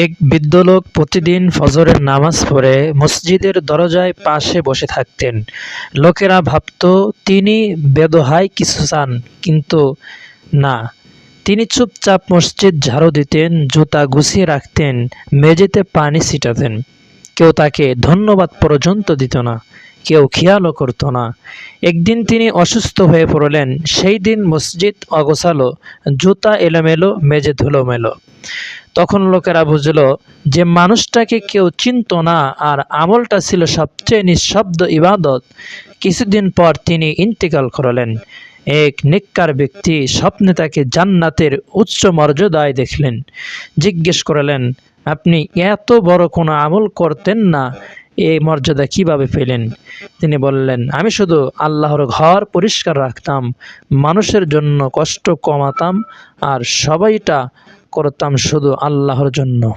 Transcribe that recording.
এক বৃদ্ধ লোক প্রতিদিন ফজরের নামাজ পড়ে মসজিদের দরজায় পাশে বসে থাকতেন। লোকেরা ভাবত তিনি বেদহায় কিছু চান, কিন্তু না, তিনি চুপচাপ মসজিদ ঝাড়ু দিতেন, জুতা গুছিয়ে রাখতেন, মেঝেতে পানি ছিটাতেন। কেউ তাকে ধন্যবাদ পর্যন্ত দিত না, কেউ খেয়ালও করত না। একদিন তিনি অসুস্থ হয়ে পড়লেন। সেই দিন মসজিদ অগোছালো, জুতা এলোমেলো, মেঝে ধুলোমেলো। তখন লোকেরা বুঝল যে মানুষটাকে কেউ চিনত না, আর আমলটা ছিল সবচেয়ে নিঃশব্দ ইবাদত। কিছুদিন পর তিনি ইন্তেকাল করলেন। এক নেককার ব্যক্তি স্বপ্নে তাকে জান্নাতের উচ্চ মর্যাদায় দেখলেন। জিজ্ঞেস করলেন, আপনি এত বড় কোনো আমল করতেন না, এই মর্যাদা কিভাবে পেলেন? তিনি বললেন, আমি শুধু আল্লাহর ঘর পরিষ্কার রাখতাম, মানুষের জন্য কষ্ট কমাতাম, আর সবাইটা করতাম শুধু আল্লাহর জন্য।